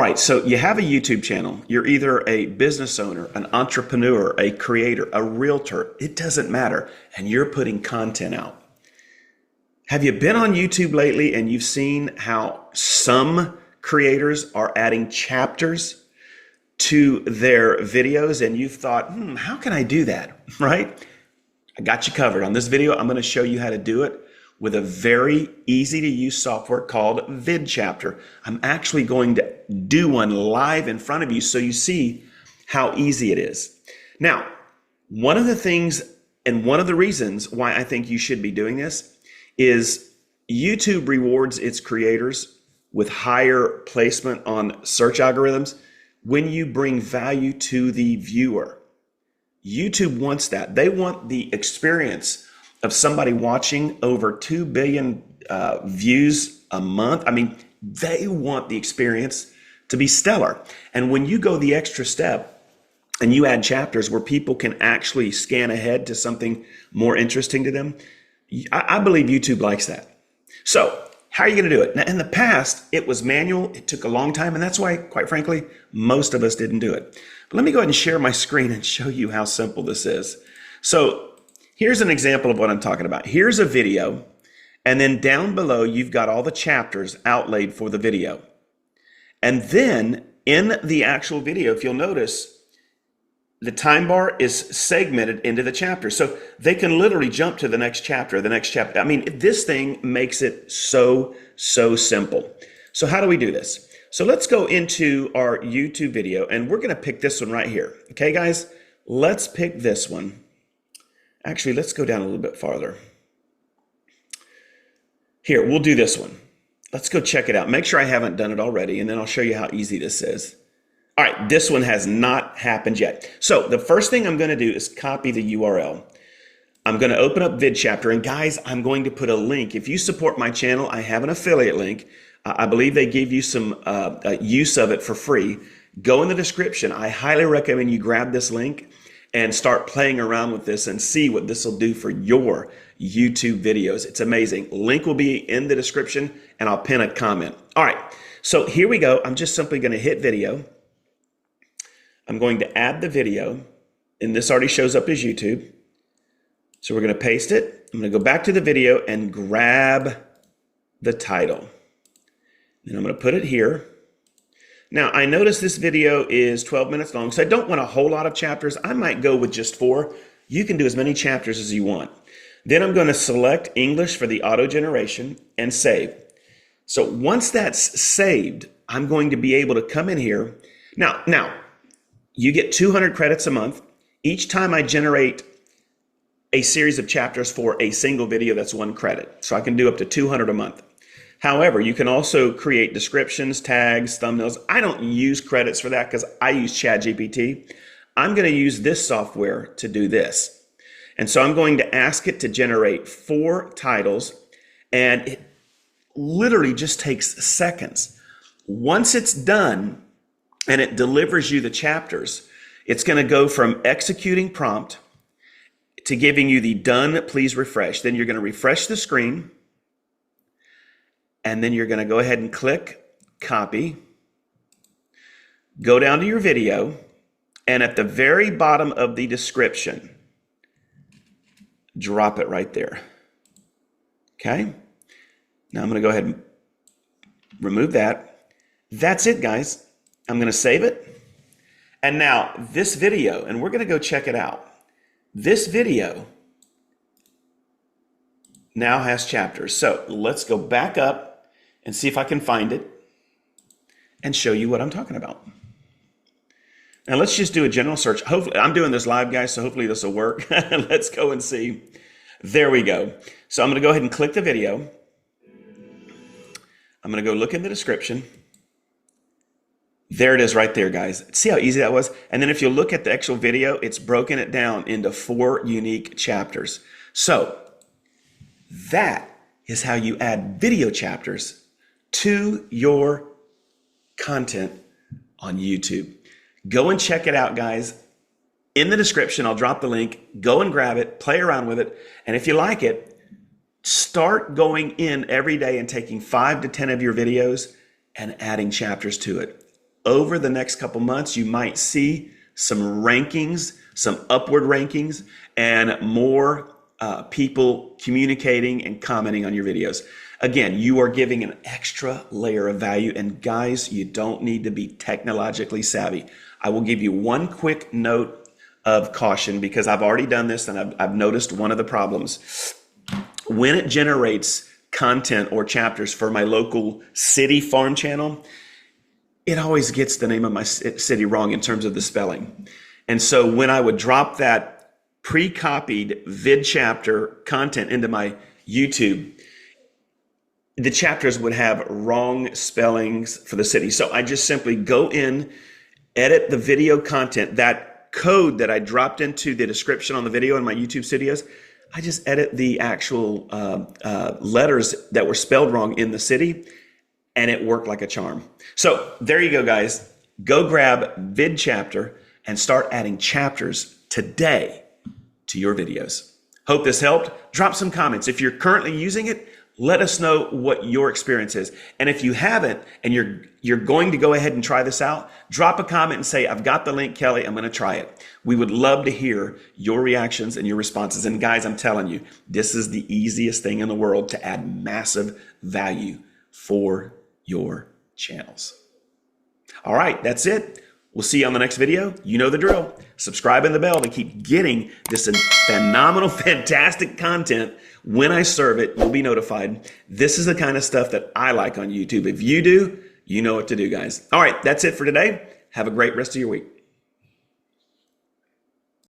right, so you have a YouTube channel. You're either a business owner, an entrepreneur, a creator, a realtor. It doesn't matter. And you're putting content out. Have you been on YouTube lately and you've seen how some creators are adding chapters to their videos and you've thought, how can I do that, right? I got you covered. On this video, I'm going to show you how to do it with a very easy to use software called VidChapter. I'm actually going to do one live in front of you so you see how easy it is. Now, one of the things and one of the reasons why I think you should be doing this is YouTube rewards its creators with higher placement on search algorithms when you bring value to the viewer. YouTube wants that. They want the experience of somebody watching over 2 billion views a month. I mean, they want the experience to be stellar. And when you go the extra step and you add chapters where people can actually scan ahead to something more interesting to them, I believe YouTube likes that. So how are you going to do it? Now, in the past, it was manual. It took a long time. And that's why, quite frankly, most of us didn't do it. But let me go ahead and share my screen and show you how simple this is. So here's an example of what I'm talking about. Here's a video. And then down below, you've got all the chapters outlaid for the video. And then in the actual video, if you'll notice, the time bar is segmented into the chapter. So they can literally jump to the next chapter, the next chapter. I mean, this thing makes it so simple. So how do we do this? So let's go into our YouTube video and we're going to pick this one right here. Okay, guys, let's pick this one. Actually, let's go down a little bit farther. Here, we'll do this one. Let's go check it out. Make sure I haven't done it already, and then I'll show you how easy this is. All right, this one has not happened yet. So the first thing I'm going to do is copy the URL. I'm going to open up VidChapter, and guys, I'm going to put a link. If you support my channel, I have an affiliate link. I believe they give you some use of it for free. Go in the description. I highly recommend you grab this link and start playing around with this and see what this will do for your YouTube videos. It's amazing. Link will be in the description, and I'll pin a comment. All right, so here we go. I'm just simply going to hit video. I'm going to add the video, and this already shows up as YouTube. So we're going to paste it. I'm going to go back to the video and grab the title. And I'm going to put it here. Now, I notice this video is 12 minutes long, so I don't want a whole lot of chapters. I might go with just 4. You can do as many chapters as you want. Then I'm going to select English for the auto generation and save. So once that's saved, I'm going to be able to come in here. Now, you get 200 credits a month. Each time I generate a series of chapters for a single video, that's 1 credit. So I can do up to 200 a month. However, you can also create descriptions, tags, thumbnails. I don't use credits for that because I use ChatGPT. I'm going to use this software to do this. And so I'm going to ask it to generate 4 titles, and it literally just takes seconds. Once it's done, and it delivers you the chapters, it's going to go from executing prompt to giving you the done, please refresh. Then you're going to refresh the screen, and then you're going to go ahead and click copy, go down to your video, and at the very bottom of the description, drop it right there. Okay? Now I'm going to go ahead and remove that. That's it, guys. I'm going to save it. And now this video, and we're going to go check it out. This video now has chapters. So let's go back up and see if I can find it and show you what I'm talking about. Now let's just do a general search. Hopefully, I'm doing this live, guys, so hopefully this will work. Let's go and see. There we go. So I'm going to go ahead and click the video. I'm going to go look in the description. There it is right there, guys. See how easy that was? And then if you look at the actual video, it's broken it down into 4 unique chapters. So that is how you add video chapters to your content on YouTube. Go and check it out, guys. In the description, I'll drop the link. Go and grab it, play around with it. And if you like it, start going in every day and taking 5 to 10 of your videos and adding chapters to it. over the next couple months, you might see some rankings, some upward rankings, and more people communicating and commenting on your videos. Again, you are giving an extra layer of value. And guys, you don't need to be technologically savvy. I will give you one quick note of caution because I've already done this and I've noticed one of the problems. When it generates content or chapters for my local city farm channel, it always gets the name of my city wrong in terms of the spelling. And so when I would drop that pre-copied VidChapter content into my YouTube, the chapters would have wrong spellings for the city. So I just simply go in, edit the video content, that code that I dropped into the description on the video in my YouTube videos, I just edit the actual letters that were spelled wrong in the city, and it worked like a charm. So there you go, guys. Go grab VidChapter and start adding chapters today to your videos. Hope this helped. Drop some comments. If you're currently using it, let us know what your experience is. And if you haven't and you're going to go ahead and try this out, drop a comment and say, I've got the link, Kelly, I'm going to try it. We would love to hear your reactions and your responses. And guys, I'm telling you, this is the easiest thing in the world to add massive value for your channels. All right, that's it. We'll see you on the next video. You know the drill. Subscribe and the bell to keep getting this phenomenal, fantastic content. When I serve it, you'll be notified. This is the kind of stuff that I like on YouTube. If you do, you know what to do, guys. All right, that's it for today. Have a great rest of your week.